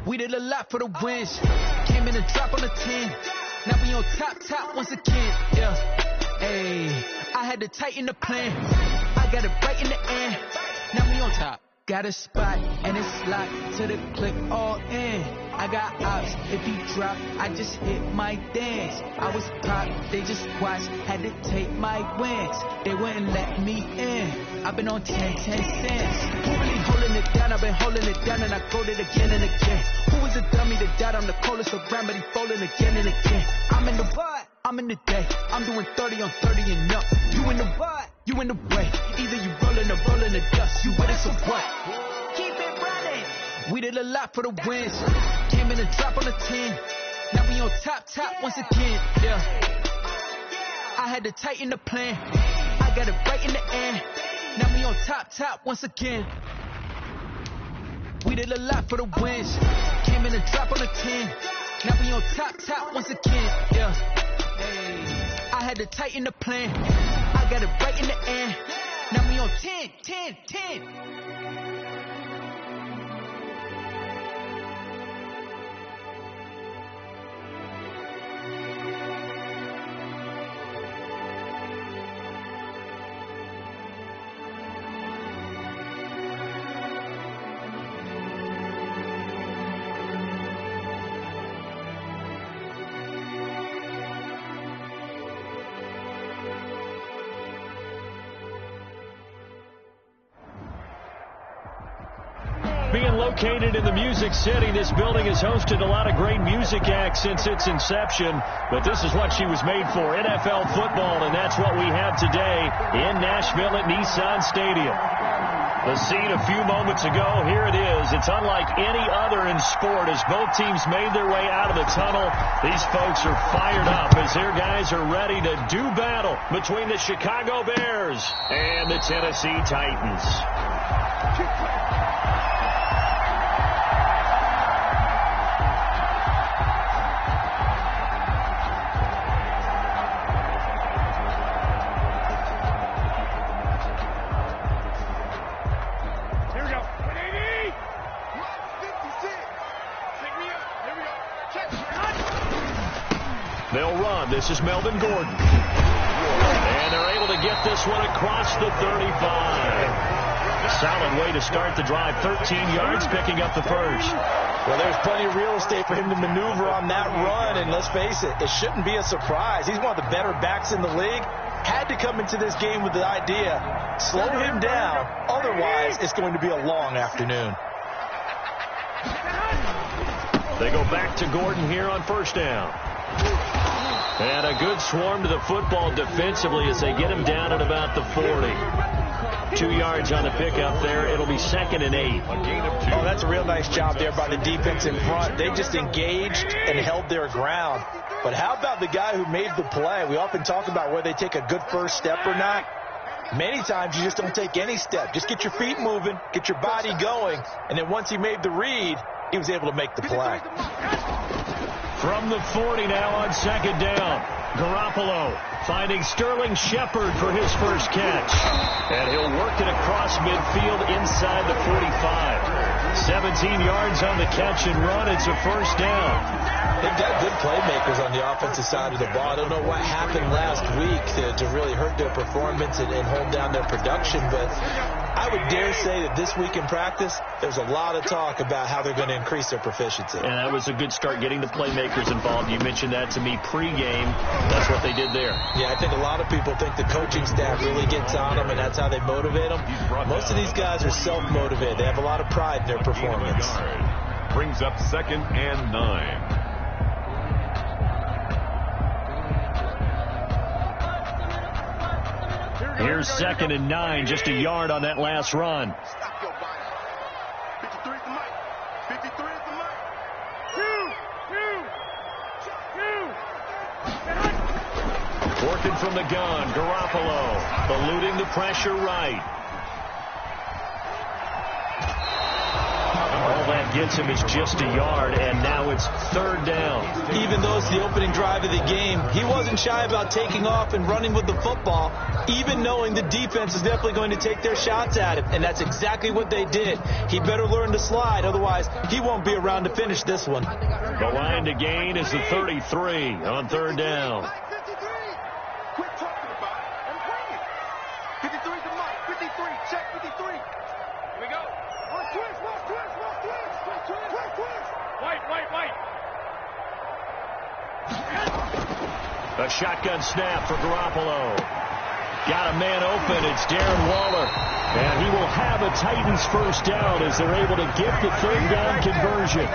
We did a lot for the wins. Came in and drop on the 10. Now we on top once again. Yeah. Hey, I had to tighten the plan. I got it right in the end. Now we on top. Got a spot and it's locked to the click all in. I got ops, if he drop, I just hit my dance. I was pop, they just watched, had to take my wins. They wouldn't let me in. I've been on 10 cents. Who really holding it down? I've been holding it down and I quote it again and again. Who was a dummy that died? I'm the coldest around, but he folding again and again. I'm in the what? I'm in the day. I'm doing 30 on 30 and up. You in the what? You in the way. Either you rolling or rolling the dust. You with it, so what? Keep it running. We did a lot for the wins. Came in and drop on the 10. Now we on top once again. Yeah. I had to tighten the plan. I got it right in the end. Now we on top once again. We did a lot for the wins. Came in and drop on the 10. Now we on top once again. Yeah. Hey. I had to tighten the plan. I got it right in the end. Now we on 10. Being located in the Music City, this building has hosted a lot of great music acts since its inception, but this is what she was made for, NFL football, and that's what we have today in Nashville at Nissan Stadium. The scene a few moments ago, here it is. It's unlike any other in sport as both teams made their way out of the tunnel. These folks are fired up as their guys are ready to do battle between the Chicago Bears and the Tennessee Titans. They'll run. This is Melvin Gordon. And they're able to get this one across the 35. Solid way to start the drive. 13 yards, picking up the first. Well, there's plenty of real estate for him to maneuver on that run. And let's face it, it shouldn't be a surprise. He's one of the better backs in the league. Had to come into this game with the idea, slow him down. Otherwise, it's going to be a long afternoon. They go back to Gordon here on first down. And a good swarm to the football defensively as they get him down at about the 40. 2 yards on the pickup there. It'll be 2nd and 8. Oh, that's a real nice job there by the defense in front. They just engaged and held their ground. But how about the guy who made the play? We often talk about whether they take a good first step or not. Many times you just don't take any step. Just get your feet moving, get your body going, and then once he made the read, he was able to make the play. From the 40 now on 2nd down. Garoppolo finding Sterling Shepard for his first catch. And he'll work it across midfield inside the 45. 17 yards on the catch and run. It's a first down. They've got good playmakers on the offensive side of the ball. I don't know what happened last week to really hurt their performance and hold down their production, but I would dare say that this week in practice, there's a lot of talk about how they're going to increase their proficiency. And that was a good start getting the playmakers involved. You mentioned that to me pregame. That's what they did there. Yeah, I think a lot of people think the coaching staff really gets on them, and that's how they motivate them. Most of these guys are self-motivated. They have a lot of pride in their performance. Brings up 2nd and 9. Here's 2nd and 9, just a yard on that last run. Stop your body. 53 is the mic. 53 is the mic. Working from the gun, Garoppolo eluding the pressure right. All that that gets him is just a yard, and now it's 3rd down. Even though it's the opening drive of the game, he wasn't shy about taking off and running with the football, even knowing the defense is definitely going to take their shots at him, and that's exactly what they did. He better learn to slide, otherwise he won't be around to finish this one. The line to gain is the 33 on 3rd down. Quit talking about it and bring it. 53 to Mike. 53. Check 53. Here we go. Watch twist. White. A shotgun snap for Garoppolo. Got a man open. It's Darren Waller. And he will have a Titans 1st down as they're able to get the 3rd down conversion.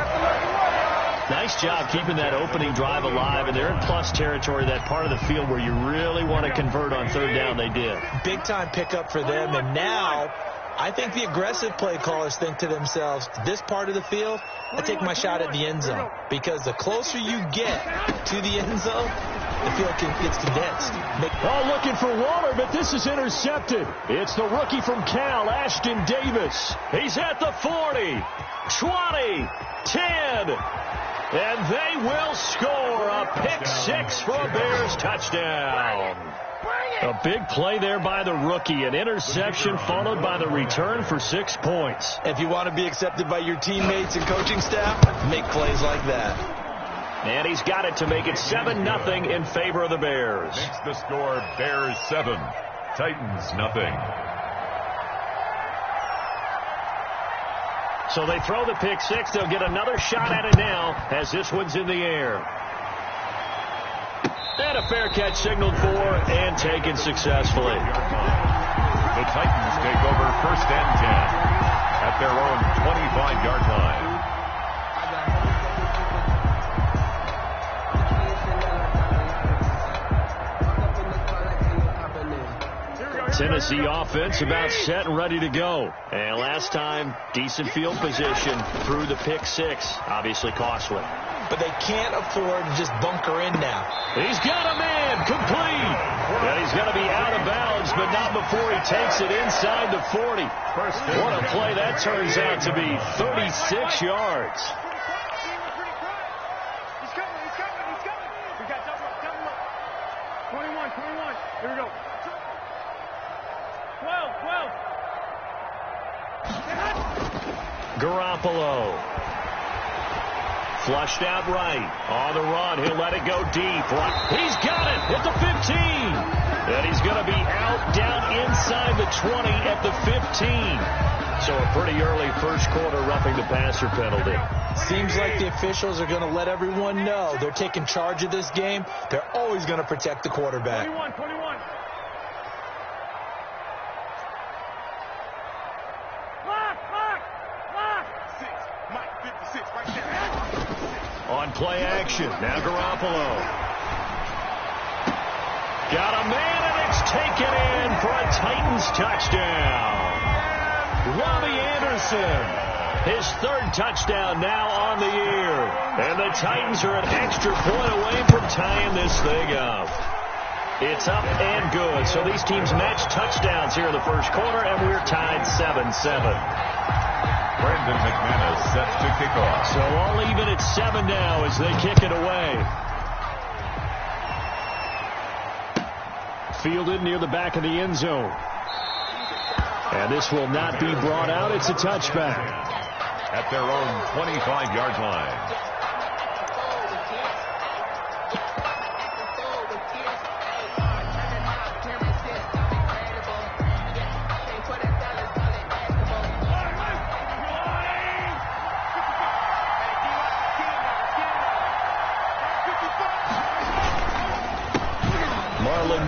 Nice job keeping that opening drive alive, and they're in plus territory, that part of the field where you really want to convert on 3rd down. They did. Big time pickup for them, and now I think the aggressive play callers think to themselves, this part of the field, I take my shot at the end zone, because the closer you get to the end zone, the field gets condensed. Looking for Waller, but this is intercepted. It's the rookie from Cal, Ashton Davis. He's at the 40, 20, 10. And they will score a pick 6 for a Bears touchdown. A big play there by the rookie. An interception followed by the return for 6 points. If you want to be accepted by your teammates and coaching staff, make plays like that. And he's got it to make it 7-0 in favor of the Bears. Makes the score Bears 7, Titans nothing. So they throw the pick 6. They'll get another shot at it now as this one's in the air. And a fair catch signaled for and taken successfully. The Titans take over 1st and 10 at their own 25-yard line. Tennessee offense about set and ready to go. And last time, decent field position through the pick 6. Obviously costly. But they can't afford to just bunker in now. He's got a man complete. And he's going to be out of bounds, but not before he takes it inside the 40. What a play that turns out to be. 36 yards. He's coming. We got double up. 21. Here we go. 12. Garoppolo. Flushed out right. On the run. He'll let it go deep. He's got it at the 15. And he's going to be out down inside the 20 at the 15. So a pretty early first quarter roughing the passer penalty. Seems like the officials are going to let everyone know they're taking charge of this game. They're always going to protect the quarterback. 21. On play action, now Garoppolo. Got a man, and it's taken in for a Titans touchdown. Robbie Anderson, his 3rd touchdown now on the year. And the Titans are an extra point away from tying this thing up. It's up and good. So these teams match touchdowns here in the first quarter, and we're tied 7-7. Brandon McManus set to kick off. So all even at 7 now as they kick it away. Fielded near the back of the end zone. And this will not be brought out. It's a touchback. At their own 25-yard line.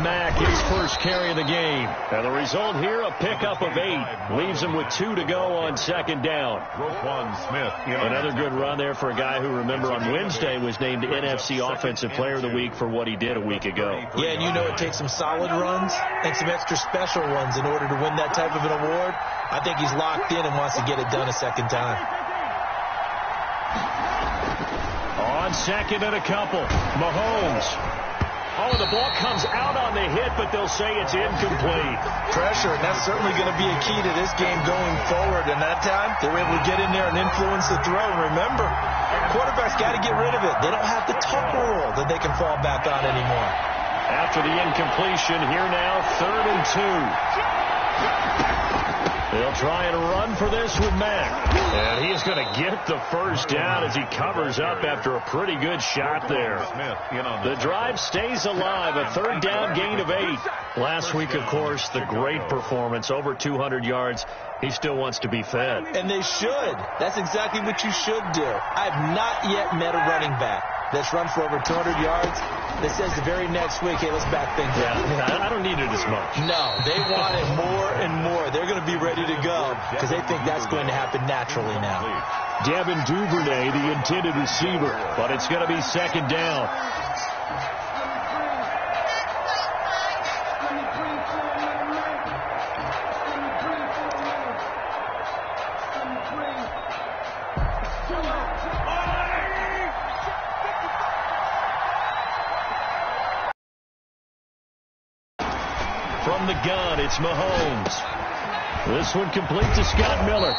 Mack, his first carry of the game. And the result here, a pickup of 8. Leaves him with 2 to go on 2nd down. Roquan Smith. Another good run there for a guy who, remember, on Wednesday was named NFC Offensive Player of the Week for what he did a week ago. Yeah, and you know it takes some solid runs and some extra special runs in order to win that type of an award. I think he's locked in and wants to get it done a second time. On 2nd and a couple, Mahomes. Oh, and the ball comes out on the hit, but they'll say it's incomplete. Pressure, and that's certainly going to be a key to this game going forward. And that time, they were able to get in there and influence the throw. And remember, quarterbacks got to get rid of it. They don't have the tuck rule that they can fall back on anymore. After the incompletion, here now, 3rd and 2. They'll try and run for this with Mack. And he's going to get the first down as he covers up after a pretty good shot there. The drive stays alive, a 3rd down gain of 8. Last week, of course, the great performance, over 200 yards. He still wants to be fed. And they should. That's exactly what you should do. I have not yet met a running back that's run for over 200 yards that says the very next week, hey, let's back things up. Yeah, I don't need it as much. No, they want it more and more. They're going to be ready to go because they think that's going to happen naturally now. Devin Duvernay, the intended receiver, but it's going to be 2nd down. From the gun, it's Mahomes. This one complete to Scott Miller.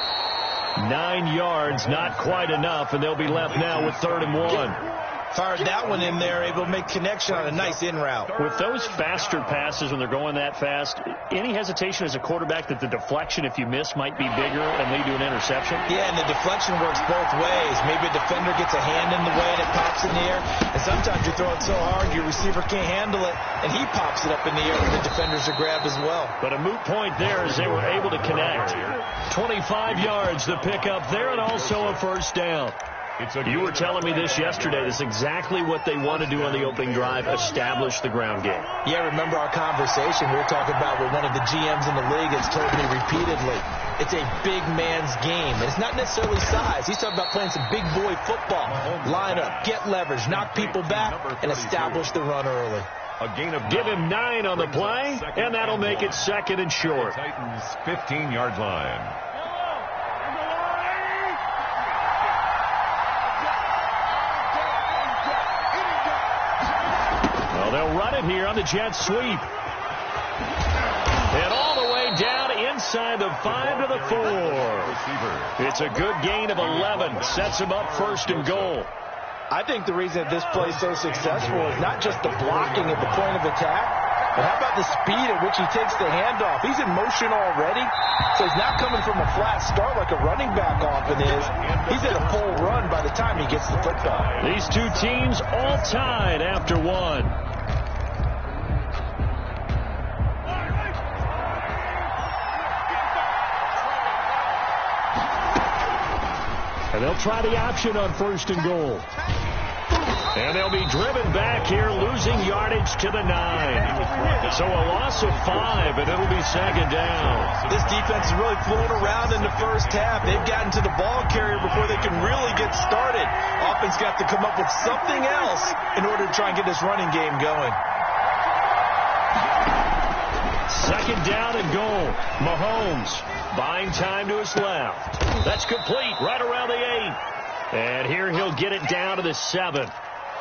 9 yards, not quite enough, and they'll be left now with 3rd and 1. Fired that one in there, able to make connection on a nice in route. With those faster passes, when they're going that fast, any hesitation as a quarterback that the deflection, if you miss, might be bigger and lead to an interception? Yeah, and the deflection works both ways. Maybe a defender gets a hand in the way and it pops in the air, and sometimes you throw it so hard your receiver can't handle it, and he pops it up in the air for the defenders to grab as well. But a moot point there as they were able to connect. 25 yards to pick up there, and also a 1st down. You were telling me this yesterday. This is exactly what they want to do on the opening drive, establish the ground game. Yeah, remember our conversation. We were talking about what one of the GMs in the league has told me repeatedly. It's a big man's game. And it's not necessarily size. He's talking about playing some big boy football. Line up, get leverage, knock people back, and establish the run early. Give him 9 on the play, and that'll make it 2nd and short. Titans 15-yard line. They'll run it here on the jet sweep. And all the way down inside the 5 to the 4. It's a good gain of 11. Sets him up 1st and goal. I think the reason that this play is so successful is not just the blocking at the point of attack, but how about the speed at which he takes the handoff? He's in motion already, so he's not coming from a flat start like a running back often is. He's at a full run by the time he gets the football. These two teams all tied after 1. And they'll try the option on 1st and goal. And they'll be driven back here, losing yardage to the 9. So a loss of 5, and it'll be 2nd down. This defense has really flown around in the first half. They've gotten to the ball carrier before they can really get started. Offense got to come up with something else in order to try and get this running game going. 2nd down and goal. Mahomes buying time to his left. That's complete right around the 8. And here he'll get it down to the 7.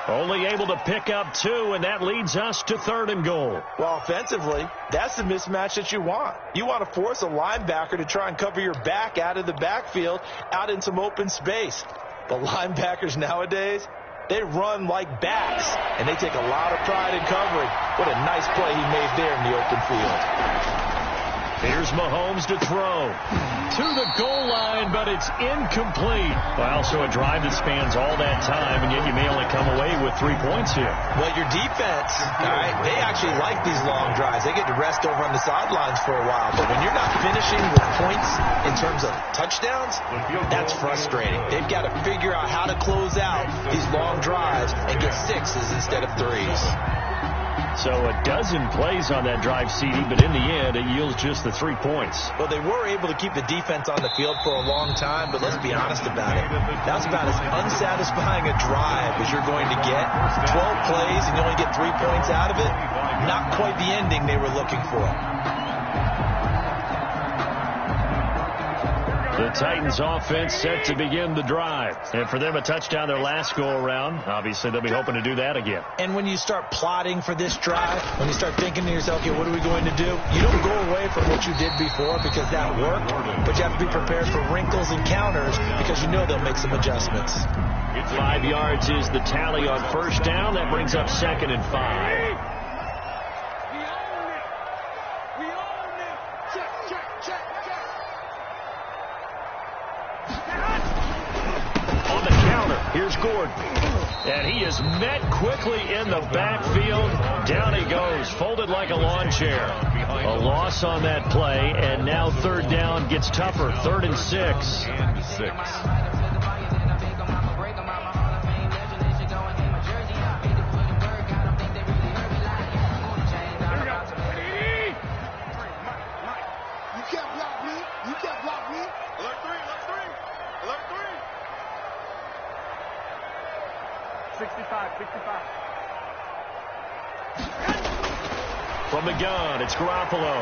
Only able to pick up 2, and that leads us to 3rd and goal. Well, offensively, that's the mismatch that you want. You want to force a linebacker to try and cover your back out of the backfield, out in some open space. The linebackers nowadays, they run like backs, and they take a lot of pride in covering. What a nice play he made there in the open field. Here's Mahomes to throw. To the goal line, but it's incomplete. Well, so a drive that spans all that time, and yet you may only come away with 3 points here. Well, your defense, all right, they actually like these long drives. They get to rest over on the sidelines for a while. But when you're not finishing with points in terms of touchdowns, that's frustrating. They've got to figure out how to close out these long drives and get 6s instead of 3s. So a dozen plays on that drive, CD, but in the end, it yields just the 3 points. Well, they were able to keep the defense on the field for a long time, but let's be honest about it. That's about as unsatisfying a drive as you're going to get. 12 plays and you only get 3 points out of it. Not quite the ending they were looking for. The Titans offense set to begin the drive. And for them, a touchdown their last go-around. Obviously, they'll be hoping to do that again. And when you start plotting for this drive, when you start thinking to yourself, okay, what are we going to do? You don't go away from what you did before because that worked, but you have to be prepared for wrinkles and counters because you know they'll make some adjustments. 5 yards is the tally on first down. That brings up 2nd and 5. Here's Gordon, and he is met quickly in the backfield. Down he goes, folded like a lawn chair. A loss on that play, and now 3rd down gets tougher. 3rd and 6. You can't block me. You can't block me. Alert 3, alert 3, alert 3. 65. From the gun, it's Garoppolo.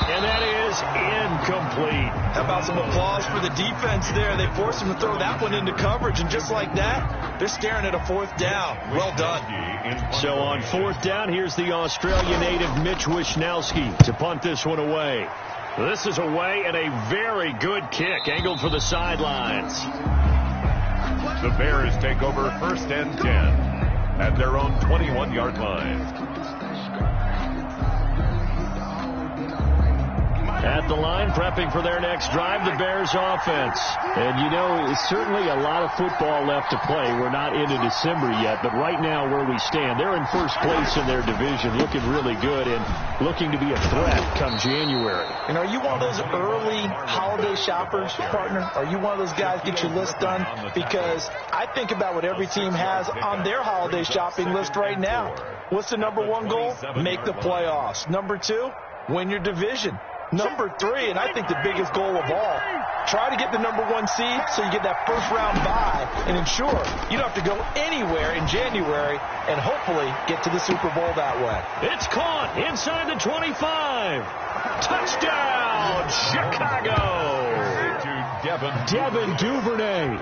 And that is incomplete. How about some applause for the defense there? They forced him to throw that one into coverage, and just like that, they're staring at a 4th down. Well done. So on 4th down, here's the Australia native Mitch Wishnowsky to punt this one away. This is away, and a very good kick angled for the sidelines. The Bears take over 1st and 10 at their own 21-yard line. At the line, prepping for their next drive, the Bears offense. And, you know, it's certainly a lot of football left to play. We're not into December yet, but right now where we stand, they're in 1st place in their division, looking really good and looking to be a threat come January. And are you one of those early holiday shoppers, partner? Are you one of those guys get your list done? Because I think about what every team has on their holiday shopping list right now. What's the number 1 goal? Make the playoffs. Number 2, win your division. Number 3, and I think the biggest goal of all, try to get the number 1 seed so you get that 1st round bye and ensure you don't have to go anywhere in January and hopefully get to the Super Bowl that way. It's caught inside the 25. Touchdown, Chicago. Devin Duvernay,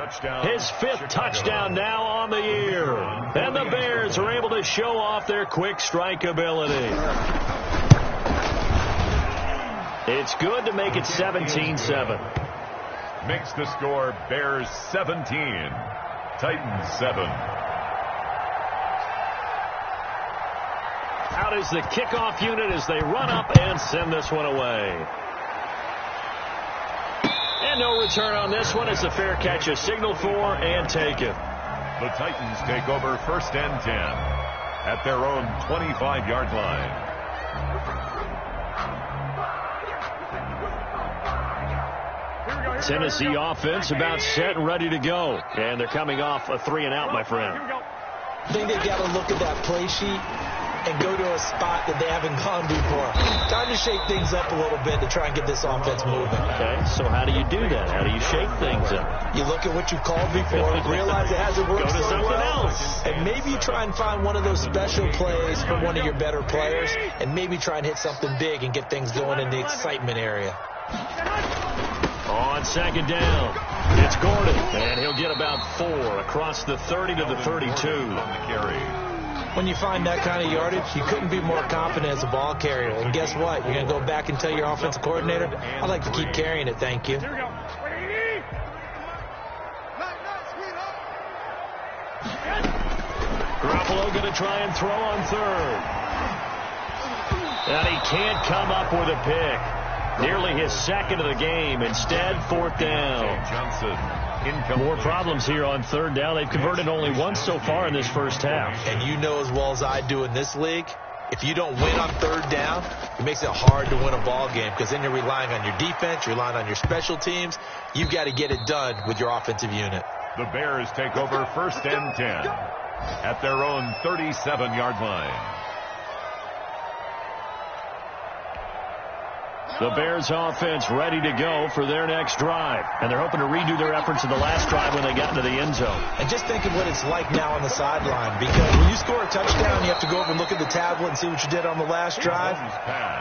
his 5th touchdown now on the year. And the Bears are able to show off their quick strike ability. It's good to make it 17-7. Makes the score Bears 17, Titans 7. Out is the kickoff unit as they run up and send this one away. And no return on this one as the fair catch is signaled for and taken. The Titans take over 1st and 10 at their own 25-yard line. Tennessee offense about set and ready to go. And they're coming off a 3-and-out, my friend. I think they've got to look at that play sheet and go to a spot that they haven't gone before. Time to shake things up a little bit to try and get this offense moving. Okay, so how do you do that? How do you shake things up? You look at what you've called before, realize it hasn't worked Go to so something well, else. and maybe try and find one of those special plays from one of your better players, and maybe try and hit something big and get things going in the excitement area. On 2nd down, it's Gordon, and he'll get about 4 across the 30 to the 32. When you find that kind of yardage, you couldn't be more confident as a ball carrier. And guess what? You're going to go back and tell your offensive coordinator, I'd like to keep carrying it, thank you. Garoppolo going to try and throw on 3rd. And he can't come up with a pick. Nearly his 2nd of the game. Instead, 4th down. More problems here on 3rd down. They've converted only once so far in this first half. And you know as well as I do in this league, if you don't win on 3rd down, it makes it hard to win a ball game because then you're relying on your defense, you're relying on your special teams. You've got to get it done with your offensive unit. The Bears take over 1st and 10 at their own 37-yard line. The Bears offense ready to go for their next drive. And they're hoping to redo their efforts in the last drive when they got into the end zone. And just think of what it's like now on the sideline, because when you score a touchdown, you have to go over and look at the tablet and see what you did on the last drive.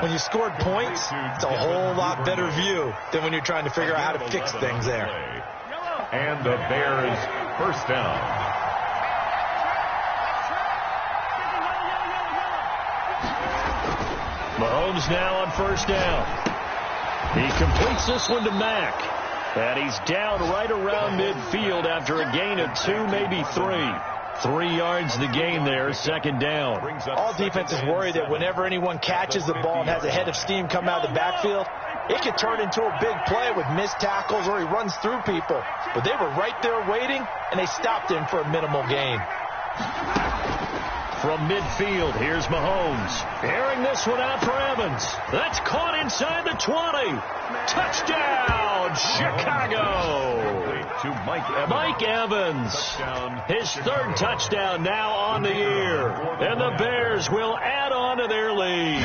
When you scored points, it's a whole lot better view than when you're trying to figure out how to fix things there. And the Bears first down. Mahomes now on first down. He completes this one to Mack. And he's down right around midfield after a gain of 2, maybe 3. 3 yards the gain there, second down. All defenses worry that whenever anyone catches the ball and has a head of steam come out of the backfield, it could turn into a big play with missed tackles or he runs through people. But they were right there waiting, and they stopped him for a minimal gain. From midfield, here's Mahomes. Airing this one out for Evans. That's caught inside the 20. Touchdown, Chicago. To Mike Evans. His 3rd touchdown now on the year. And the Bears will add on to their lead.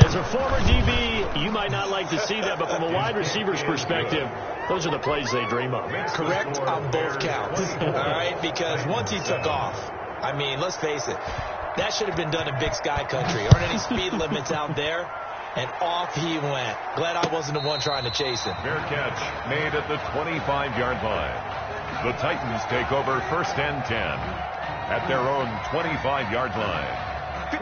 As a former DB, you might not like to see that, but from a wide receiver's perspective, those are the plays they dream of. Correct on both counts. All right, because once he took off, I mean, let's face it, that should have been done in Big Sky country. Aren't any speed limits out there? And off he went. Glad I wasn't the one trying to chase him. Fair catch made at the 25-yard line. The Titans take over first and 10 at their own 25-yard line.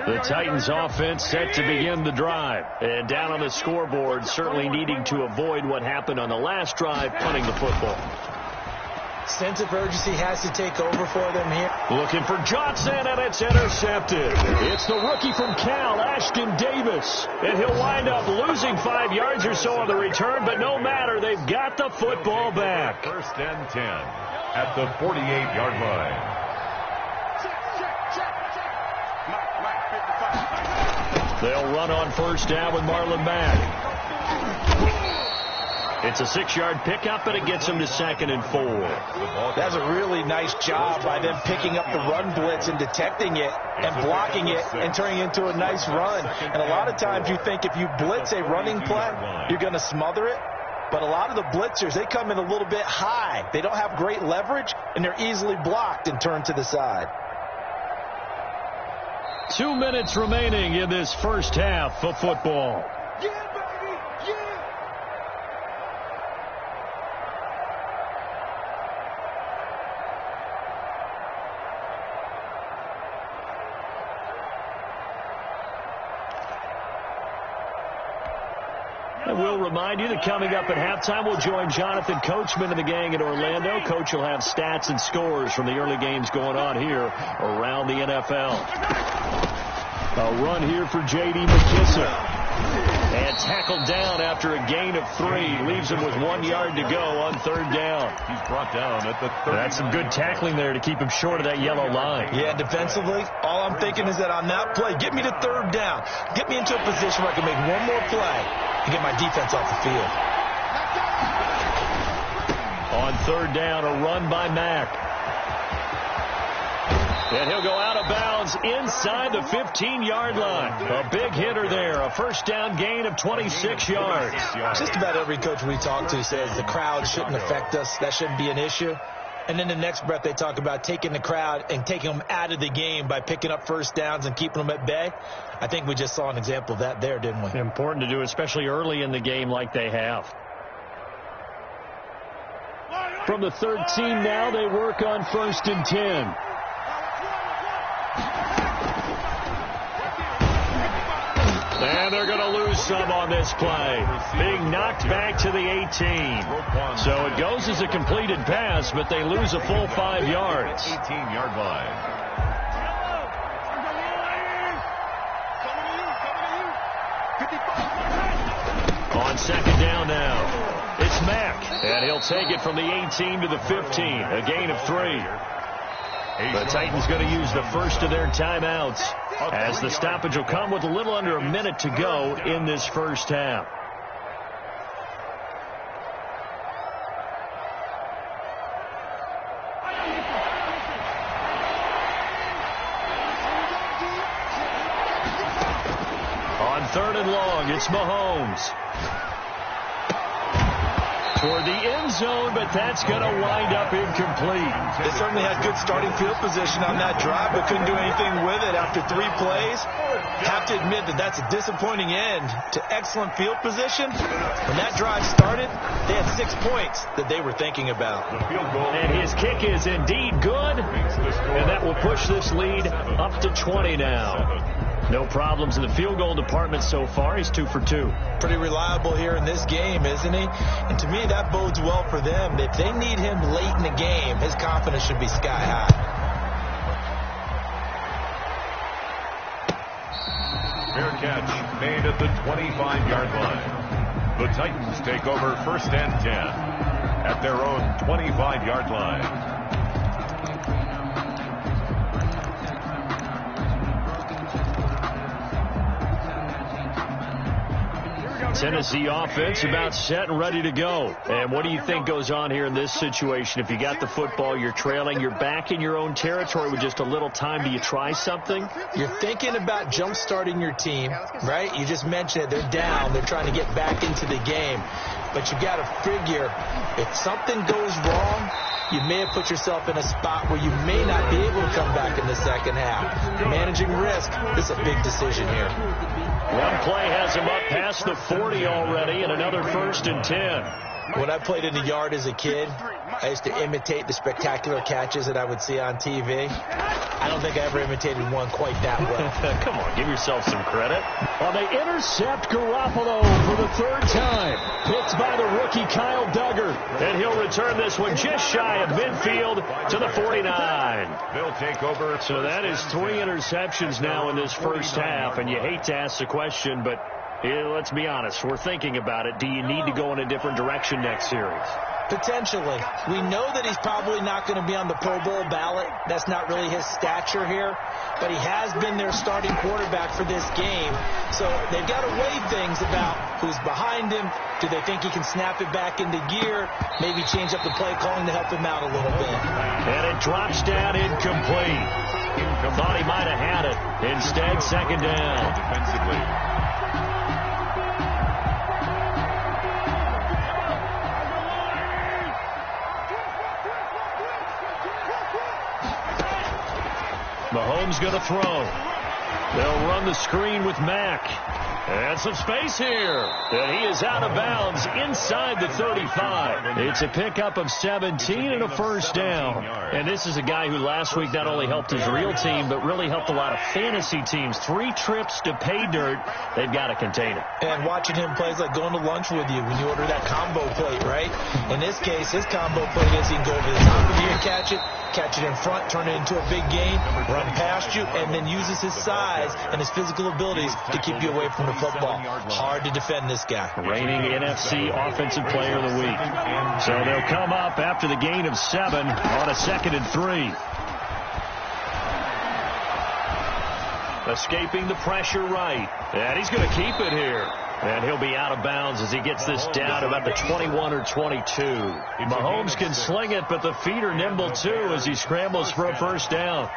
The Titans offense set to begin the drive. And down on the scoreboard, certainly needing to avoid what happened on the last drive, punting the football. Sense of urgency has to take over for them here. Looking for Johnson, and it's intercepted. It's the rookie from Cal, Ashton Davis. And he'll wind up losing 5 yards or so on the return, but no matter, they've got the football back. First and 10 at the 48-yard line. They'll run on first down with Marlon Mack. It's a 6-yard pickup, and it gets them to 2nd and 4. That's a really nice job by them picking up the run blitz and detecting it and blocking it and turning it into a nice run. And a lot of times you think if you blitz a running play, you're going to smother it. But a lot of the blitzers, they come in a little bit high. They don't have great leverage, and they're easily blocked and turned to the side. 2 minutes remaining in this first half of football. We'll remind you that coming up at halftime, we'll join Jonathan Coachman and the gang in Orlando. Coach will have stats and scores from the early games going on here around the NFL. A run here for J.D. McKissic. And tackled down after a gain of 3. Leaves him with 1 yard to go on third down. He's brought down at the 30. That's some good tackling there to keep him short of that yellow line. Yeah, defensively, all I'm thinking is that on that play, get me to third down. Get me into a position where I can make one more play and get my defense off the field. On third down, a run by Mack. And he'll go out of bounds inside the 15-yard line. A big hitter there. A first down gain of 26 yards. Just about every coach we talk to says the crowd shouldn't affect us. That shouldn't be an issue. And then the next breath they talk about taking the crowd and taking them out of the game by picking up first downs and keeping them at bay. I think we just saw an example of that there, didn't we? Important to do, especially early in the game like they have. From the 13 now, they work on first and 10. And they're going to lose some on this play. Being knocked back to the 18. So it goes as a completed pass, but they lose a full 5 yards. 18-yard line. On second down now, it's Mack. And he'll take it from the 18 to the 15. A gain of 3. The Titans going to use the first of their timeouts, as the stoppage will come with a little under a minute to go in this first half. On 3rd and long. It's Mahomes. Toward the end zone, but that's going to wind up incomplete. They certainly had good starting field position on that drive, but couldn't do anything with it after 3 plays. Have to admit that that's a disappointing end to excellent field position. When that drive started, they had 6 points that they were thinking about. And his kick is indeed good, and that will push this lead up to 20 now. No problems in the field goal department so far. He's 2 for 2. Pretty reliable here in this game, isn't he? And to me, that bodes well for them. If they need him late in the game, his confidence should be sky high. Fair catch made at the 25-yard line. The Titans take over 1st and 10 at their own 25-yard line. Tennessee offense about set and ready to go. And what do you think goes on here in this situation? If you got the football, you're trailing, you're back in your own territory with just a little time. Do you try something? You're thinking about jump-starting your team, right? You just mentioned it. They're down. They're trying to get back into the game. But you got to figure if something goes wrong, you may have put yourself in a spot where you may not be able to come back in the second half. Managing risk, this is a big decision here. One play has him up past the 40 already, and another 1st and 10. When I played in the yard as a kid, I used to imitate the spectacular catches that I would see on TV. I don't think I ever imitated one quite that well. Come on, give yourself some credit. Well, they intercept Garoppolo for the 3rd time. Picked by the rookie Kyle Duggar. And he'll return this one just shy of midfield to the 49. They'll take over. So that is 3 interceptions now in this first half. And you hate to ask the question, but let's be honest. We're thinking about it. Do you need to go in a different direction next series? Potentially. We know that he's probably not going to be on the Pro Bowl ballot. That's not really his stature here. But he has been their starting quarterback for this game. So they've got to weigh things about who's behind him. Do they think he can snap it back into gear? Maybe change up the play calling to help him out a little bit. And it drops down incomplete. Thought he might have had it. Instead, 2nd down. Defensively. Mahomes going to throw. They'll run the screen with Mack. And some space here. And he is out of bounds inside the 35. It's a pickup of 17 and a 1st down. And this is a guy who last week not only helped his real team, but really helped a lot of fantasy teams. 3 trips to pay dirt. They've got to contain him. And watching him play is like going to lunch with you when you order that combo plate, right? In this case, his combo plate is he can go over the top of you and catch it in front, turn it into a big gain, run past you, and then uses his size and his physical abilities to keep you away from the football. Hard to defend this guy. Reigning NFC Offensive Player of the Week. So they'll come up after the gain of 7 on a 2nd and 3. Escaping the pressure right. And he's going to keep it here. And he'll be out of bounds as he gets this down about the 21 or 22. Mahomes can sling it, but the feet are nimble too as he scrambles for a 1st down.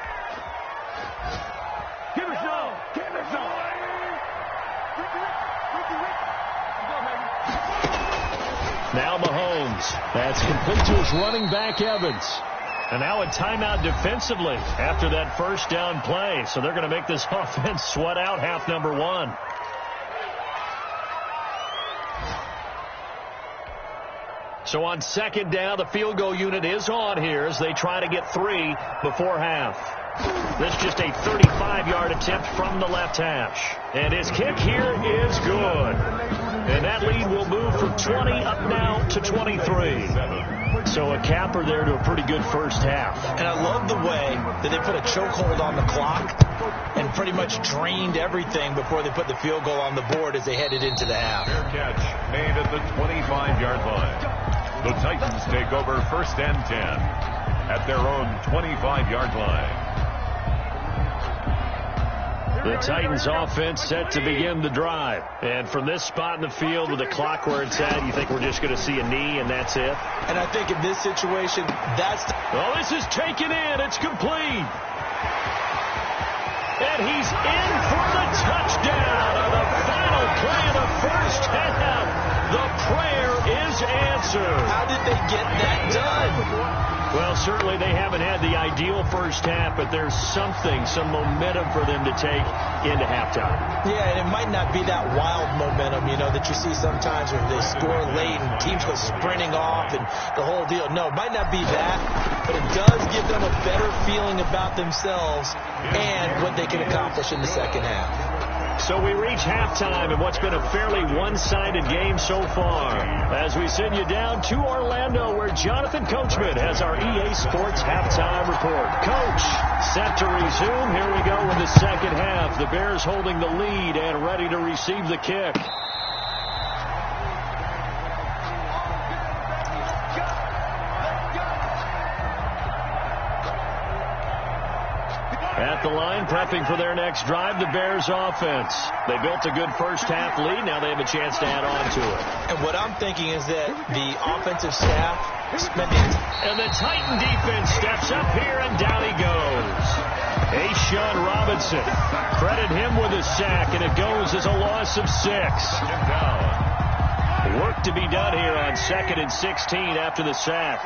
Give it some. Give it some. Now Mahomes. That's complete to his running back, Evans. And now a timeout defensively after that 1st down play. So they're going to make this offense sweat out half number 1. So on 2nd down, the field goal unit is on here as they try to get 3 before half. This just a 35-yard attempt from the left hash. And his kick here is good. And that lead will move from 20 up now to 23. So a capper there to a pretty good first half. And I love the way that they put a chokehold on the clock and pretty much drained everything before they put the field goal on the board as they headed into the half. Fair catch made at the 25-yard line. The Titans take over 1st and 10 at their own 25-yard line. The Titans offense set to begin the drive. And from this spot in the field with the clock where it's at, you think we're just going to see a knee and that's it? And I think in this situation, that's... Oh, this is taken in. It's complete. And he's in for the touchdown on the play of the first half. The prayer is answered. How did they get that done? Well, certainly they haven't had the ideal first half, but there's something, some momentum for them to take into halftime. Yeah, and it might not be that wild momentum, that you see sometimes when they score late and teams go sprinting off and the whole deal. No, it might not be that, but it does give them a better feeling about themselves and what they can accomplish in the second half. So we reach halftime in what's been a fairly one-sided game so far. As we send you down to Orlando, where Jonathan Coachman has our EA Sports halftime report. Coach, set to resume. Here we go in the second half. The Bears holding the lead and ready to receive the kick. At the line, prepping for their next drive, the Bears offense. They built a good first half lead. Now they have a chance to add on to it. And what I'm thinking is that the offensive staff spending... And the Titan defense steps up here, and down he goes. A'Shawn Robinson. Credit him with a sack, and it goes as a loss of 6. Work to be done here on 2nd and 16 after the sack.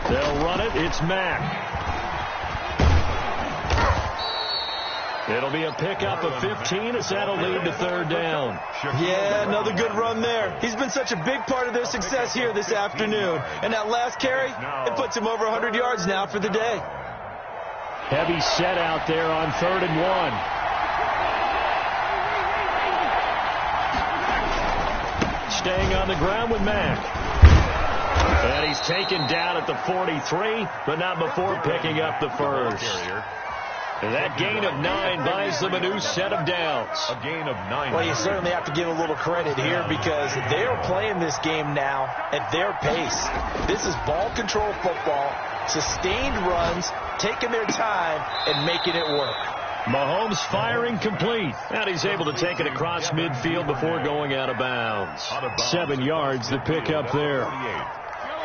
They'll run it. It's Mack. It'll be a pickup of 15 as that'll lead to third down. Yeah, another good run there. He's been such a big part of their success here this afternoon. And that last carry, it puts him over 100 yards now for the day. Heavy set out there on 3rd and 1. Staying on the ground with Mack. And he's taken down at the 43, but not before picking up the first. And that gain of 9 buys them a new set of downs. A gain of 9. Well, you certainly have to give a little credit here because they are playing this game now at their pace. This is ball control football, sustained runs, taking their time, and making it work. Mahomes firing complete. And he's able to take it across midfield before going out of bounds. 7 yards, the pickup there.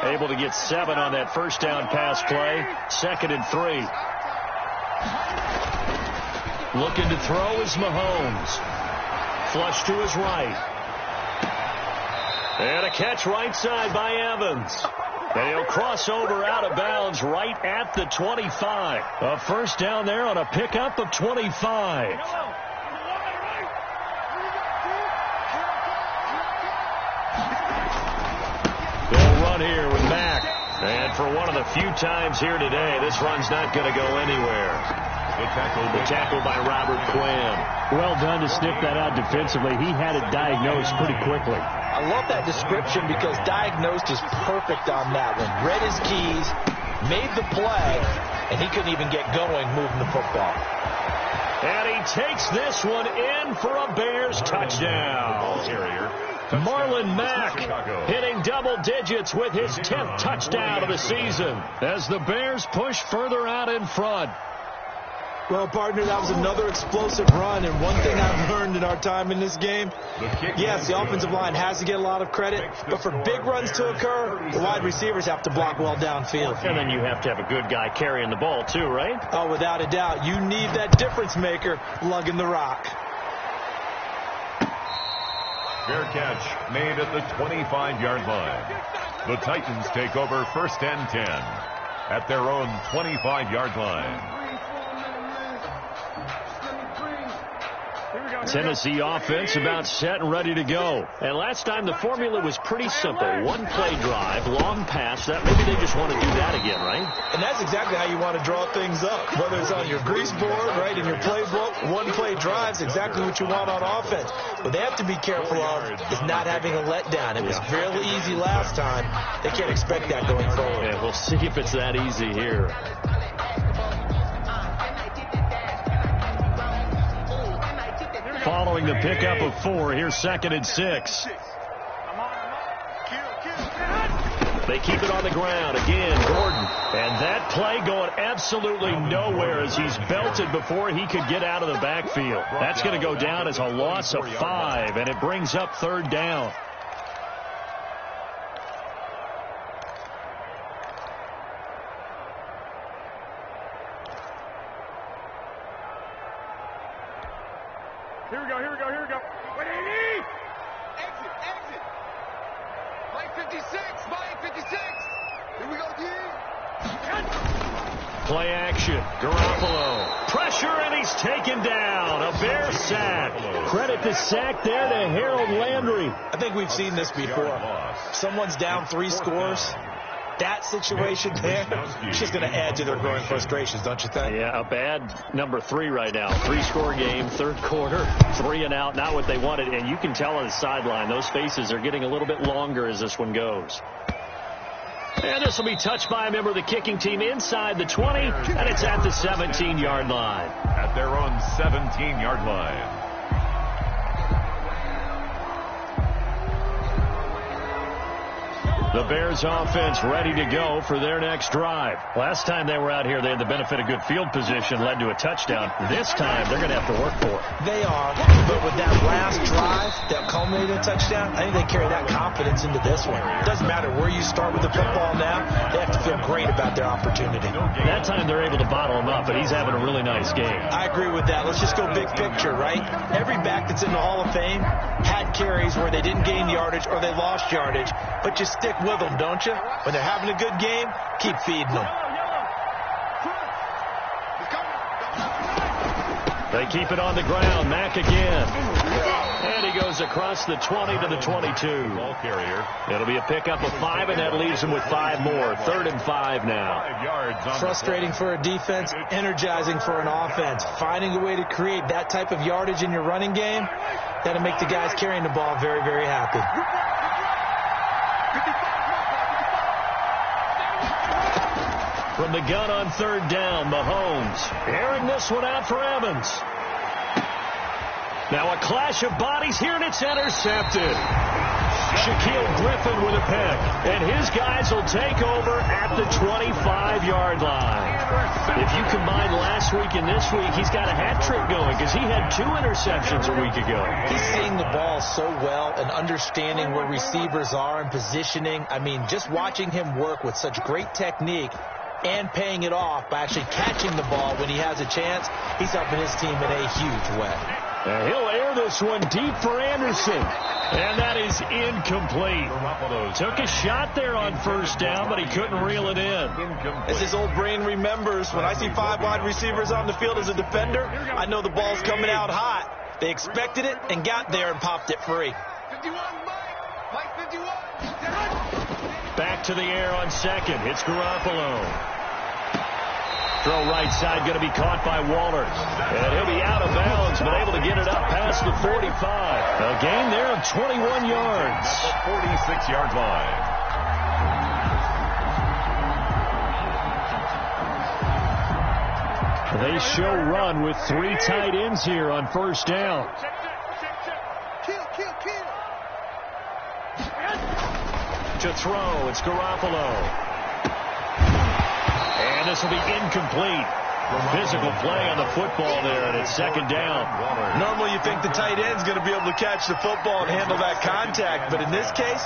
Able to get 7 on that first down pass play. 2nd and 3. Looking to throw is Mahomes. Flush to his right. And a catch right side by Evans. And he'll cross over out of bounds right at the 25. A first down there on a pickup of 25. They'll run here with Mack. And for one of the few times here today, this run's not going to go anywhere. The tackle by Robert Quinn. Well done to sniff that out defensively. He had it diagnosed pretty quickly. I love that description because diagnosed is perfect on that one. Read his keys, made the play, and he couldn't even get going moving the football. And he takes this one in for a Bears touchdown. Marlon Mack hitting double digits with his 10th touchdown of the season as the Bears push further out in front. Well, partner, that was another explosive run, and one thing I've learned in our time in this game, yes, the offensive line has to get a lot of credit, but for big runs to occur, the wide receivers have to block well downfield. And then you have to have a good guy carrying the ball, too, right? Oh, without a doubt. You need that difference maker lugging the rock. Fair catch made at the 25-yard line. The Titans take over 1st and 10 at their own 25-yard line. Tennessee offense about set and ready to go. And last time the formula was pretty simple. One play drive, long pass. That maybe they just want to do that again, right? And that's exactly how you want to draw things up. Whether it's on your grease board, right, in your playbook, one play drive is exactly what you want on offense. What they have to be careful of is not having a letdown. It was fairly easy last time. They can't expect that going forward. Yeah, we'll see if it's that easy here. Following the pickup of 4, here's 2nd and 6. They keep it on the ground. Again, Gordon. And that play going absolutely nowhere as he's belted before he could get out of the backfield. That's going to go down as a loss of 5, and it brings up 3rd down. Here we go. What do you need? Exit. Mike 56. Here we go, D. Play action. Garoppolo. Pressure, and he's taken down. A Bear sack. Credit the sack there to Harold Landry. I think we've seen this before. Someone's down 3 scores. That situation there, it's just going to add to their growing frustrations, don't you think? Yeah, a bad number 3 right now. 3-score game, third quarter, 3 and out, not what they wanted. And you can tell on the sideline, those faces are getting a little bit longer as this one goes. And this will be touched by a member of the kicking team inside the 20, and it's at the 17-yard line. At their own 17-yard line. The Bears offense ready to go for their next drive. Last time they were out here, they had the benefit of good field position, led to a touchdown. This time, they're going to have to work for it. They are, but with that last drive that culminated in a touchdown, I think they carry that confidence into this one. It doesn't matter where you start with the football now. They have to feel great about their opportunity. That time, they're able to bottle him up, but he's having a really nice game. I agree with that. Let's just go big picture, right? Every back that's in the Hall of Fame had carries where they didn't gain yardage or they lost yardage, but you stick with them, don't you? When they're having a good game, keep feeding them. They keep it on the ground. Mack again. And he goes across the 20 to the 22. Ball carrier. It'll be a pickup of 5, and that leaves him with 5 more. 3rd and 5 now. 5 yards on Frustrating for a defense, energizing for an offense. Finding a way to create that type of yardage in your running game, that'll make the guys carrying the ball very, very happy. From the gun on 3rd down, Mahomes airing this one out for Evans. Now a clash of bodies here, and it's intercepted. Shaquille Griffin with a pick, and his guys will take over at the 25-yard line. If you combine last week and this week, he's got a hat trick going because he had 2 interceptions a week ago. He's seeing the ball so well and understanding where receivers are and positioning. I mean, just watching him work with such great technique and paying it off by actually catching the ball when he has a chance, he's helping his team in a huge way. And he'll air this one deep for Anderson. And that is incomplete. Took a shot there on 1st down, but he couldn't reel it in. As his old brain remembers, when I see 5 wide receivers on the field as a defender, I know the ball's coming out hot. They expected it and got there and popped it free. 51, Mike 51. Back to the air on 2nd. It's Garoppolo. Throw right side, going to be caught by Waller. And he'll be out of bounds, but able to get it up past the 45. A gain there of 21 yards. At the 46-yard line. They show run with 3 tight ends here on 1st down. Kill. To throw, it's Garoppolo. And this will be incomplete. Physical play on the football there, and it's 2nd down. Normally you think the tight end's going to be able to catch the football and handle that contact, but in this case,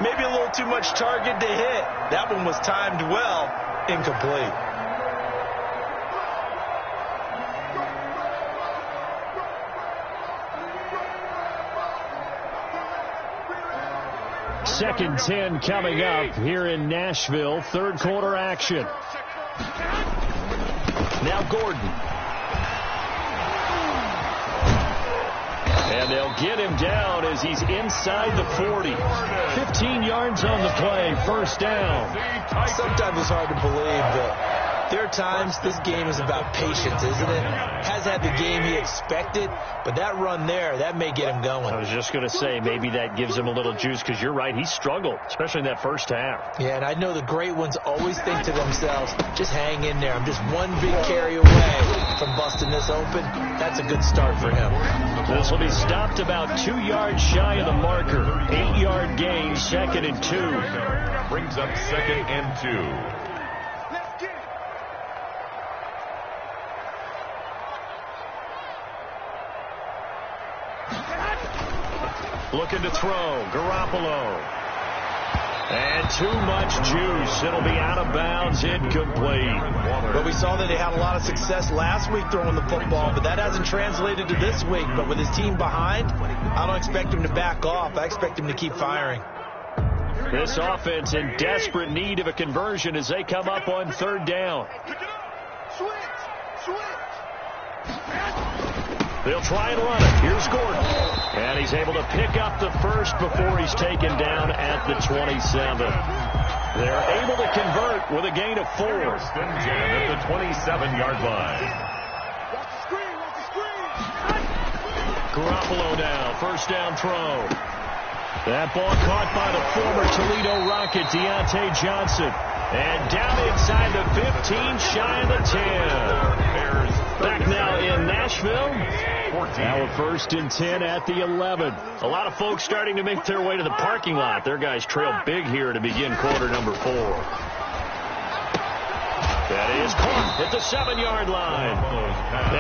maybe a little too much target to hit. That one was timed well, incomplete. Second 10 coming up here in Nashville. 3rd quarter action. Now Gordon. And they'll get him down as he's inside the 40. 15 yards on the play. 1st down. Sometimes it's hard to believe, but there are times this game is about patience, isn't it? Has had the game he expected, but that run there, that may get him going. I was just going to say, maybe that gives him a little juice, because you're right, he struggled, especially in that 1st half. Yeah, and I know the great ones always think to themselves, just hang in there. I'm just one big carry away from busting this open. That's a good start for him. This will be stopped about 2 yards shy of the marker. 8-yard gain, 2nd and 2. Brings up 2nd and 2. Looking to throw. Garoppolo. And too much juice. It'll be out of bounds, incomplete. But we saw that they had a lot of success last week throwing the football, but that hasn't translated to this week. But with his team behind, I don't expect him to back off. I expect him to keep firing. This offense in desperate need of a conversion as they come up on third down. They'll try and run it. Here's Gordon. And he's able to pick up the first before he's taken down at the 27. They're able to convert with a gain of 4. First and 10 at the 27-yard line. Garoppolo now. First down throw. That ball caught by the former Toledo Rocket, Deontay Johnson. And down inside the 15, shy of the 10. Back now in Nashville. Now a first and 10 at the 11. A lot of folks starting to make their way to the parking lot. Their guys trail big here to begin quarter number 4. That is caught at the 7-yard line.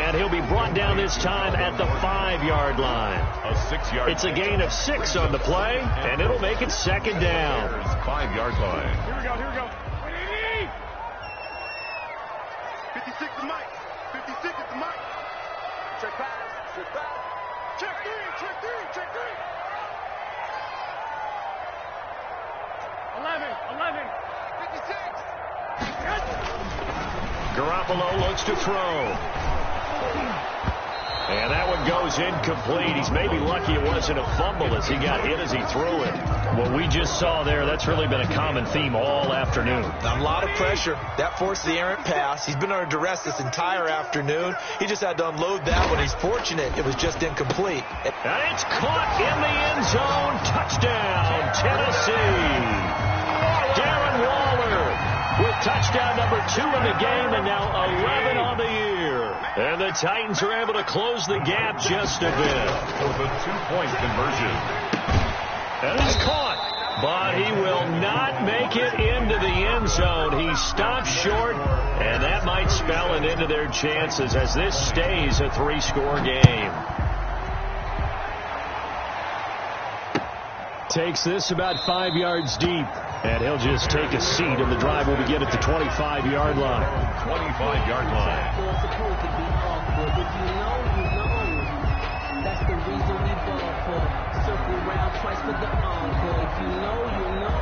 And he'll be brought down this time at the 5-yard line. A 6-yard. It's a gain of 6 on the play, and it'll make it second down. 5-yard line. Here we go. 56 to Mike. 56 is to Mike. Check pass. Check three. 11. 56. Garoppolo looks to throw. And that one goes incomplete. He's maybe lucky it wasn't a fumble as he got hit as he threw it. What we just saw there, that's really been a common theme all afternoon. A lot of pressure. That forced the errant pass. He's been under duress this entire afternoon. He just had to unload that one. He's fortunate it was just incomplete. And it's caught in the end zone. Touchdown, Tennessee. Darren Waller with touchdown number 2 in the game and now 11 on the year. And the Titans are able to close the gap just a bit. For the 2-point conversion. And it's caught, but he will not make it into the end zone. He stopped short, and that might spell an end to their chances as this stays a 3-score game. Takes this about 5 yards deep, and he'll just take a seat, and the drive will begin at the 25-yard line. 25-yard line. That's the reason we ball for. Circle round twice for the encore. If you know, you know.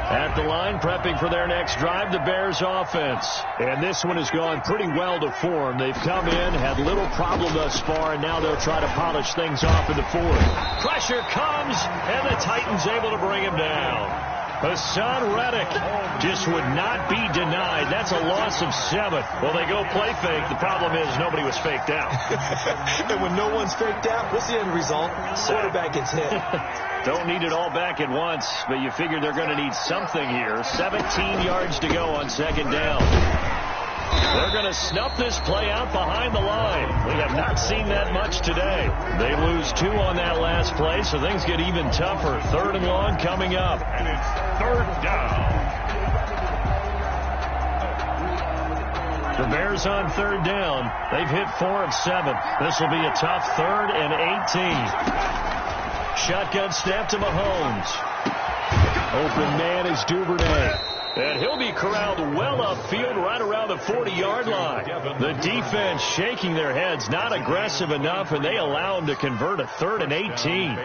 At the line, prepping for their next drive, the Bears offense. And this one has gone pretty well to form. They've come in, had little problem thus far, and now they'll try to polish things off in the 4th. Pressure comes, and the Titans able to bring him down. Hassan Reddick just would not be denied. That's a loss of 7. Well, they go play fake. The problem is nobody was faked out. And when no one's faked out, what's the end result? Quarterback gets hit. Don't need it all back at once, but you figure they're going to need something here. 17 yards to go on second down. They're going to snuff this play out behind the line. We have not seen that much today. They lose 2 on that last play, so things get even tougher. 3rd and long coming up. And it's 3rd down. The Bears on 3rd down. They've hit 4 of 7. This will be a tough 3rd and 18. Shotgun snap to Mahomes. Open man is Duvernay. And he'll be corralled well upfield right around the 40-yard line. The defense shaking their heads, not aggressive enough, and they allow him to convert a 3rd and 18.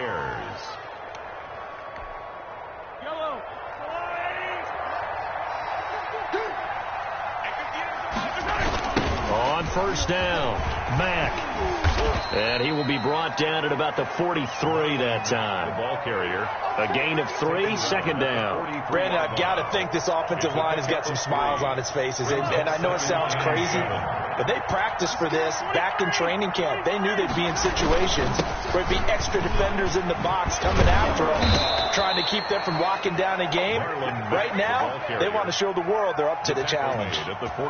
On first down, Mack. And he will be brought down at about the 43 that time. The ball carrier. A gain of 3, second down. Brandon, I've got to think this offensive line has got some smiles on its faces. And I know it sounds crazy, but they practiced for this back in training camp. They knew they'd be in situations where it'd be extra defenders in the box coming after them, trying to keep them from locking down a game. Right now, they want to show the world they're up to the challenge.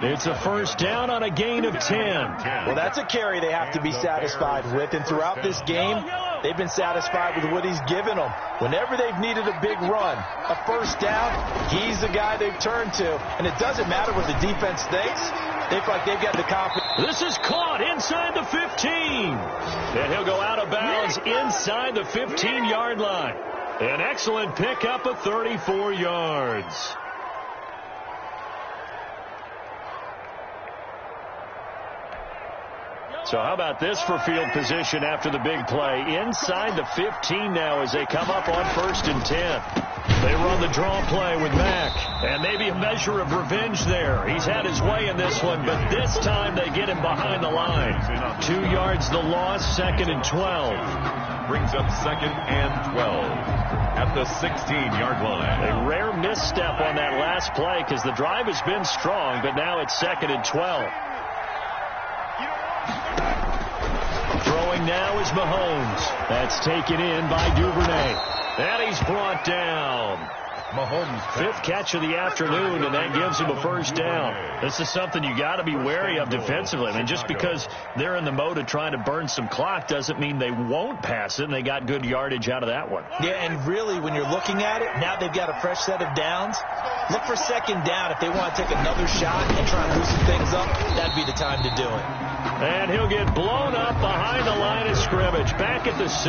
It's a first down on a gain of 10. Well, that's a carry they have to be satisfied with. And throughout this game, they've been satisfied with what he's given them. Whenever they've needed a big run, a first down, he's the guy they've turned to. And it doesn't matter what the defense thinks. They feel like they've got the confidence. This is caught inside the 15. And he'll go out of bounds inside the 15-yard line. An excellent pickup of 34 yards. So how about this for field position after the big play? Inside the 15 now as they come up on 1st and 10. They run the draw play with Mack. And maybe a measure of revenge there. He's had his way in this one, but this time they get him behind the line. 2 yards the loss, 2nd and 12. Brings up 2nd and 12 at the 16-yard line. A rare misstep on that last play because the drive has been strong, but now it's 2nd and 12. Throwing now is Mahomes. That's taken in by Duvernay. And he's brought down. Mahomes' 5th catch of the afternoon, and that gives him a 1st down. This is something you got to be wary of defensively. I mean, just because they're in the mode of trying to burn some clock doesn't mean they won't pass it, and they got good yardage out of that one. Yeah, and really, when you're looking at it, now they've got a fresh set of downs. Look for 2nd down. If they want to take another shot and try and loosen things up, that'd be the time to do it. And he'll get blown up behind the line of scrimmage, back at the 6.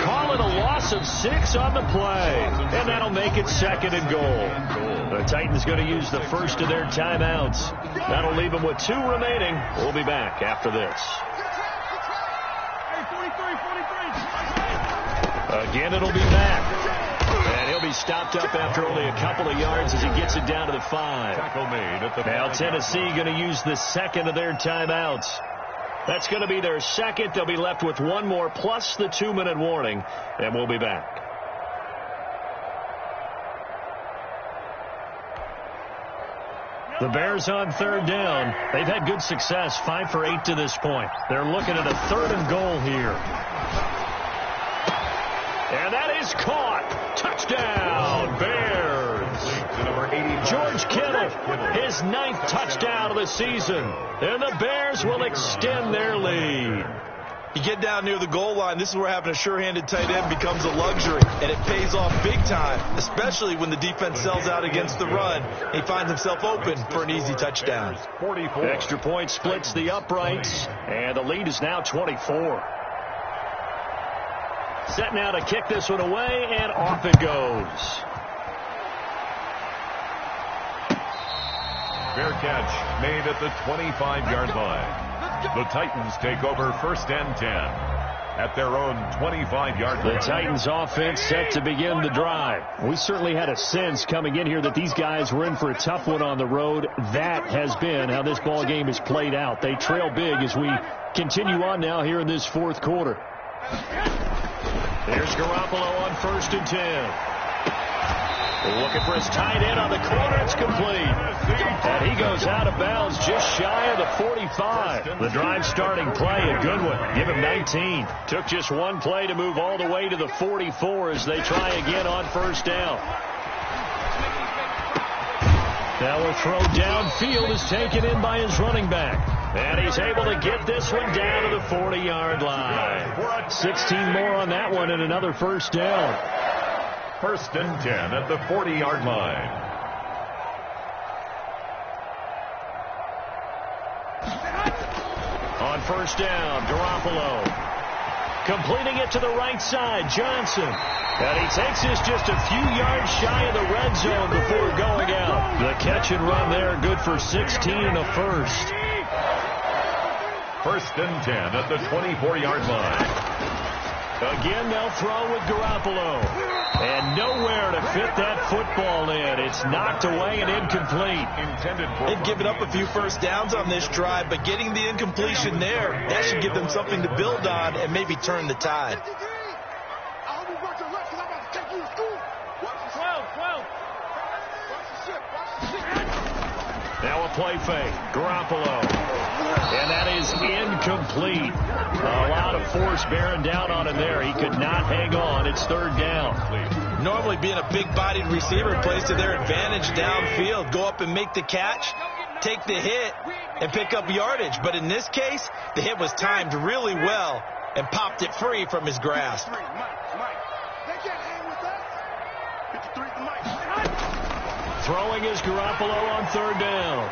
Call it a loss of 6 on the play, and that'll make it 2nd and goal. The Titans going to use the first of their timeouts. That'll leave them with 2 remaining. We'll be back after this. Again, it'll be Mack. And he'll be stopped up after only a couple of yards as he gets it down to the 5. Tackle made at the now Tennessee going to use the 2nd of their timeouts. That's going to be their 2nd. They'll be left with 1 more plus the 2-minute warning, and we'll be back. The Bears on 3rd down. They've had good success, 5 for 8 to this point. They're looking at a 3rd and goal here. And that is caught. Touchdown, Bears. George Kittle, his 9th touchdown of the season. And the Bears will extend their lead. You get down near the goal line, this is where having a sure-handed tight end becomes a luxury, and it pays off big time, especially when the defense sells out against the run. He finds himself open for an easy touchdown. 44. Extra point splits the uprights, and the lead is now 24. Set now to kick this one away, and off it goes. Fair catch made at the 25-yard line. The Titans take over 1st and 10 at their own 25-yard line. The Titans offense set to begin the drive. We certainly had a sense coming in here that these guys were in for a tough one on the road. That has been how this ball game is played out. They trail big as we continue on now here in this 4th quarter. There's Garoppolo on 1st and 10. Looking for his tight end on the corner. It's complete. And he goes out of bounds just shy of the 45. The drive starting play, a good one. Give him 19. Took just 1 play to move all the way to the 44 as they try again on 1st down. Now a throw downfield is taken in by his running back. And he's able to get this one down to the 40-yard line. 16 more on that one and another 1st down. 1st and 10 at the 40-yard line. On 1st down, Garoppolo. Completing it to the right side, Johnson. And he takes this just a few yards shy of the red zone before going out. The catch and run there, good for 16 and a 1st. 1st and 10 at the 24-yard line. Again, they'll throw with Garoppolo. And nowhere to fit that football in. It's knocked away and incomplete. They've given up a few 1st downs on this drive, but getting the incompletion there, that should give them something to build on and maybe turn the tide. Now a play fake. Garoppolo. And that is incomplete. A lot of force bearing down on him there. He could not hang on. It's 3rd down. Normally being a big-bodied receiver plays to their advantage downfield. Go up and make the catch, take the hit, and pick up yardage. But in this case, the hit was timed really well and popped it free from his grasp. Throwing is Garoppolo on 3rd down.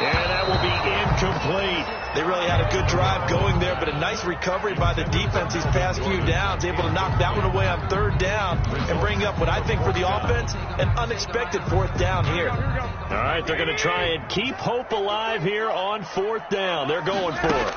And that will be incomplete. They really had a good drive going there, but a nice recovery by the defense these past few downs, able to knock that one away on 3rd down and bring up what I think for the offense, an unexpected 4th down here. All right, they're going to try and keep hope alive here on 4th down. They're going for it.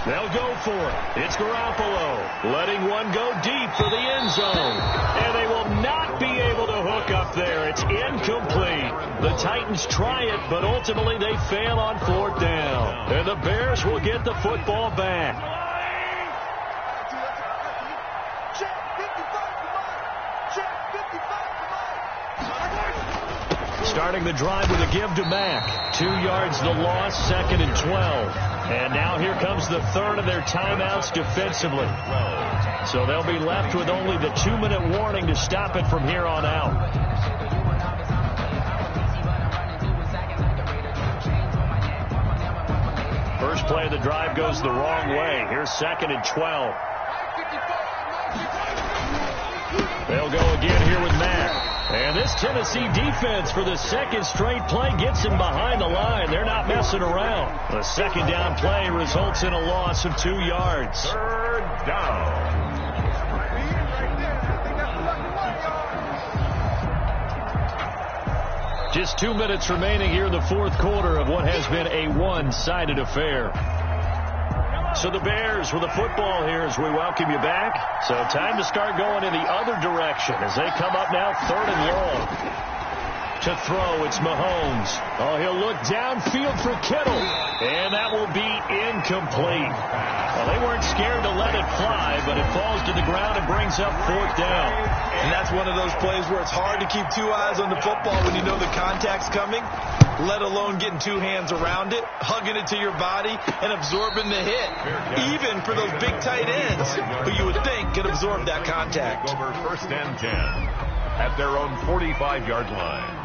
They'll go for it. It's Garoppolo letting one go deep for the end zone. And they will not be able to hook up there. It's incomplete. The Titans try it, but ultimately they fail on 4th down. And the Bears will get the football back. Starting the drive with a give to Mack. 2 yards the loss, 2nd and 12. And now here comes the 3rd of their timeouts defensively. So they'll be left with only the 2-minute warning to stop it from here on out. First play of the drive goes the wrong way. Here's 2nd and 12. They'll go again here with Mack. And this Tennessee defense for the 2nd straight play gets him behind the line. They're not messing around. The 2nd down play results in a loss of 2 yards. 3rd down. Just 2 minutes remaining here in the 4th quarter of what has been a one-sided affair. So the Bears with the football here as we welcome you back. So time to start going in the other direction as they come up now 3rd and long. To throw, it's Mahomes. Oh, he'll look downfield for Kittle. And that will be incomplete. Well, they weren't scared to let it fly, but it falls to the ground and brings up 4th down. And that's one of those plays where it's hard to keep 2 eyes on the football when you know the contact's coming, let alone getting 2 hands around it, hugging it to your body, and absorbing the hit. Even for those big tight ends who you would think could absorb that contact. Over 1st and 10 at their own 45-yard line.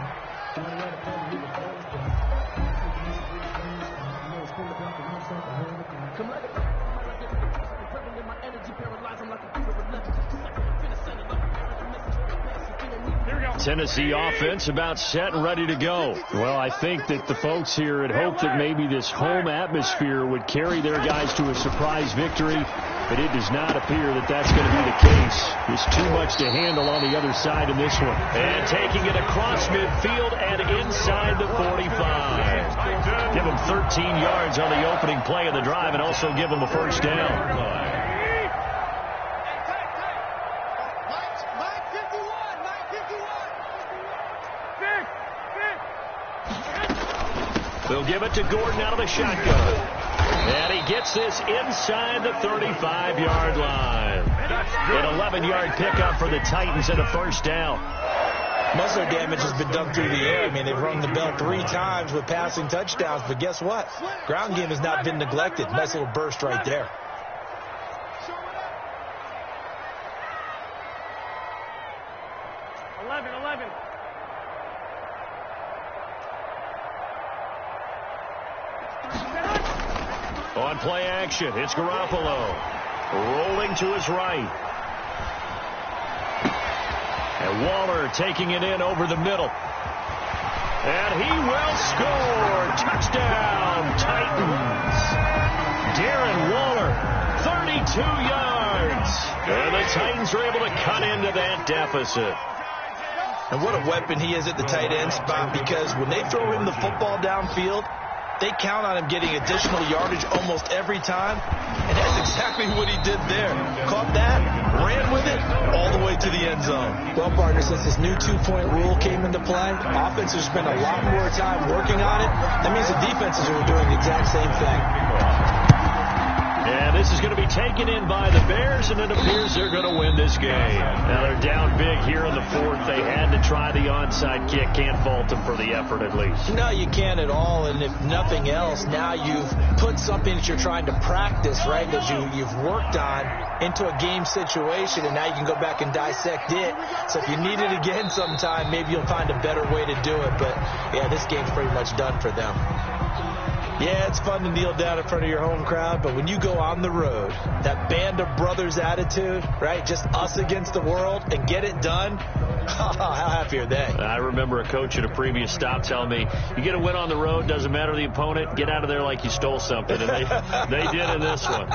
Tennessee offense about set and ready to go. Well, I think that the folks here had hoped that maybe this home atmosphere would carry their guys to a surprise victory, but it does not appear that that's going to be the case. There's too much to handle on the other side in this one. And taking it across midfield and inside the 45. Give them 13 yards on the opening play of the drive and also give them a 1st down. They'll give it to Gordon out of the shotgun. And he gets this inside the 35-yard line. An 11-yard pickup for the Titans and a 1st down. Most of the damage has been done through the air. I mean, they've rung the bell 3 times with passing touchdowns, but guess what? Ground game has not been neglected. Nice little burst right there. On play action, it's Garoppolo. Rolling to his right. And Waller taking it in over the middle. And he will score. Touchdown, Titans. Darren Waller, 32 yards. And the Titans are able to cut into that deficit. And what a weapon he is at the tight end spot, because when they throw him the football downfield, they count on him getting additional yardage almost every time, and that's exactly what he did there. Caught that, ran with it, all the way to the end zone. Well, partner, since this new 2-point rule came into play, offenses spend a lot more time working on it. That means the defenses are doing the exact same thing. And this is going to be taken in by the Bears, and it appears they're going to win this game. Now they're down big here in the 4th. They had to try the onside kick. Can't fault them for the effort at least. No, you can't at all. And if nothing else, now you've put something that you're trying to practice, right, that you've worked on into a game situation, and now you can go back and dissect it. So if you need it again sometime, maybe you'll find a better way to do it. But, yeah, this game's pretty much done for them. Yeah, it's fun to kneel down in front of your home crowd, but when you go on the road, that band of brothers attitude, right, just us against the world, and get it done, how happy are they? I remember a coach at a previous stop telling me, you get a win on the road, doesn't matter the opponent, get out of there like you stole something, and they did in this one.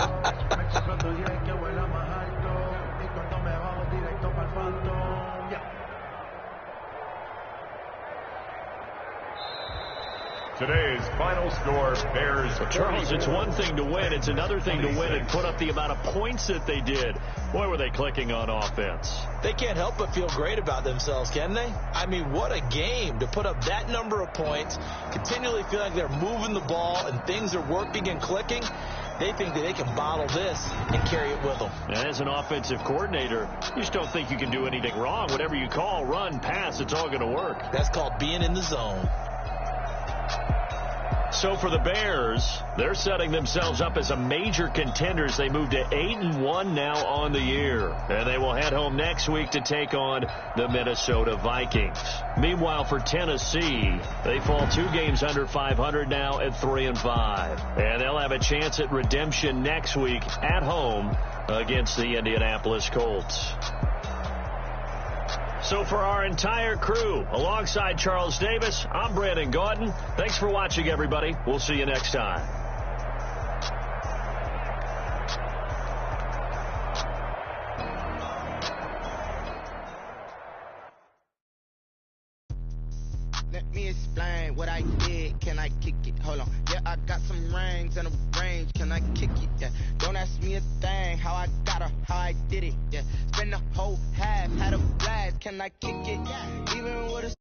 Today's final score, Bears. Charles, it's one thing to win. It's another thing to win and put up the amount of points that they did. Boy, were they clicking on offense. They can't help but feel great about themselves, can they? I mean, what a game to put up that number of points, continually feel like they're moving the ball and things are working and clicking. They think that they can bottle this and carry it with them. And as an offensive coordinator, you just don't think you can do anything wrong. Whatever you call, run, pass, it's all going to work. That's called being in the zone. So for the Bears, they're setting themselves up as a major contenders. They move to 8-1 now on the year. And they will head home next week to take on the Minnesota Vikings. Meanwhile, for Tennessee, they fall 2 games under 500 now at 3-5. And they'll have a chance at redemption next week at home against the Indianapolis Colts. So for our entire crew, alongside Charles Davis, I'm Brandon Gaudin. Thanks for watching, everybody. We'll see you next time. Let me explain what I did. Can I kick it? Hold on. Yeah, I got some rings and a range. Can I kick it? Yeah. Don't ask me a thing. How I got her, how I did it. Yeah. Spend the whole half, had a blast. Can I kick it? Yeah. Even with a